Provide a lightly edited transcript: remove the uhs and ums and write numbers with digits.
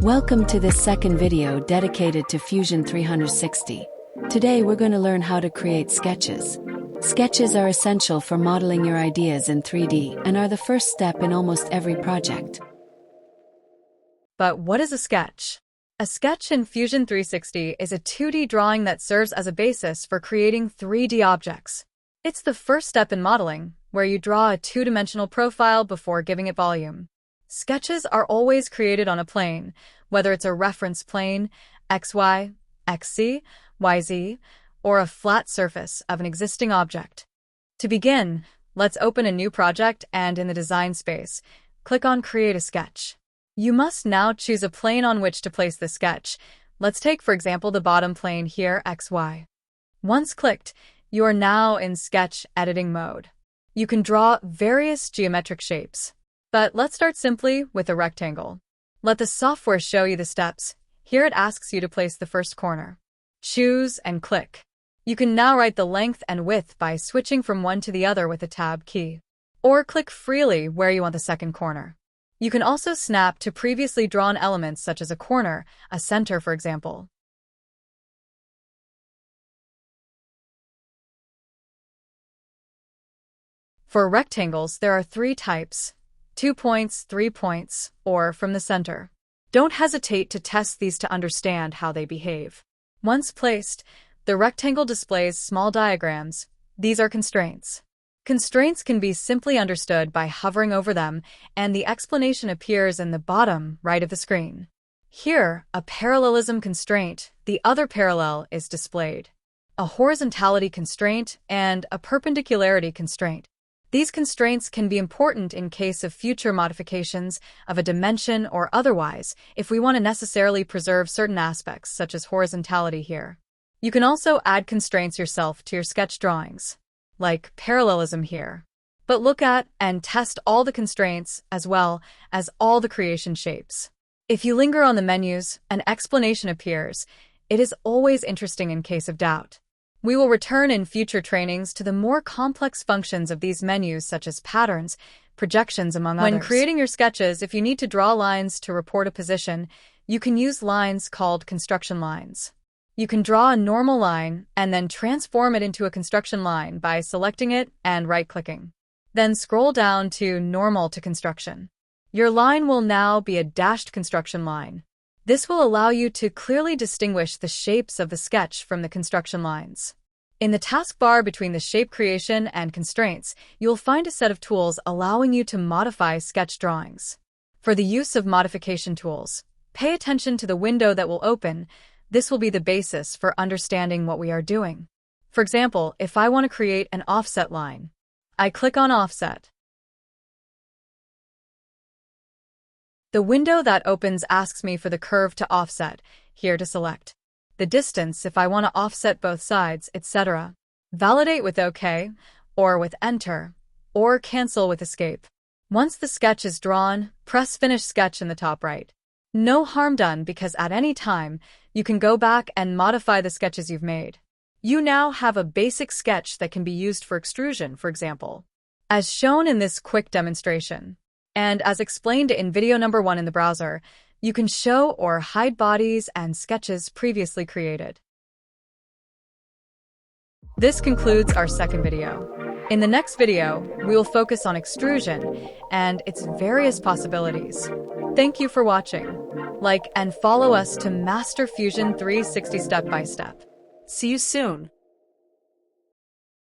Welcome to this second video dedicated to Fusion 360. Today we're going to learn how to create sketches. Sketches are essential for modeling your ideas in 3D and are the first step in almost every project. But what is a sketch? A sketch in Fusion 360 is a 2D drawing that serves as a basis for creating 3D objects. It's the first step in modeling, where you draw a two-dimensional profile before giving it volume. Sketches are always created on a plane, whether it's a reference plane, XY, XZ, YZ, or a flat surface of an existing object. To begin, let's open a new project and in the design space, click on Create a Sketch. You must now choose a plane on which to place the sketch. Let's take, for example, the bottom plane here, XY. Once clicked, you are now in sketch editing mode. You can draw various geometric shapes. But let's start simply with a rectangle. Let the software show you the steps. Here it asks you to place the first corner. Choose and click. You can now write the length and width by switching from one to the other with the Tab key. Or click freely where you want the second corner. You can also snap to previously drawn elements such as a corner, a center, for example. For rectangles, there are 3 types: 2 points, 3 points, or from the center. Don't hesitate to test these to understand how they behave. Once placed, the rectangle displays small diagrams. These are constraints. Constraints can be simply understood by hovering over them, and the explanation appears in the bottom right of the screen. Here, a parallelism constraint, the other parallel, is displayed. A horizontality constraint and a perpendicularity constraint. These constraints can be important in case of future modifications of a dimension or otherwise if we want to necessarily preserve certain aspects, such as horizontality here. You can also add constraints yourself to your sketch drawings, like parallelism here. But look at and test all the constraints as well as all the creation shapes. If you linger on the menus, an explanation appears. It is always interesting in case of doubt. We will return in future trainings to the more complex functions of these menus, such as patterns, projections, among others. When creating your sketches, if you need to draw lines to report a position, you can use lines called construction lines. You can draw a normal line and then transform it into a construction line by selecting it and right-clicking. Then scroll down to Normal to Construction. Your line will now be a dashed construction line. This will allow you to clearly distinguish the shapes of the sketch from the construction lines. In the taskbar between the shape creation and constraints, you will find a set of tools allowing you to modify sketch drawings. For the use of modification tools, pay attention to the window that will open. This will be the basis for understanding what we are doing. For example, if I want to create an offset line, I click on Offset. The window that opens asks me for the curve to offset, here to select. The distance if I want to offset both sides, etc. Validate with OK, or with Enter, or cancel with Escape. Once the sketch is drawn, press Finish Sketch in the top right. No harm done, because at any time, you can go back and modify the sketches you've made. You now have a basic sketch that can be used for extrusion, for example, as shown in this quick demonstration. And as explained in video number 1 in the browser, you can show or hide bodies and sketches previously created. This concludes our second video. In the next video, we will focus on extrusion and its various possibilities. Thank you for watching. Like and follow us to master Fusion 360 step by step. See you soon.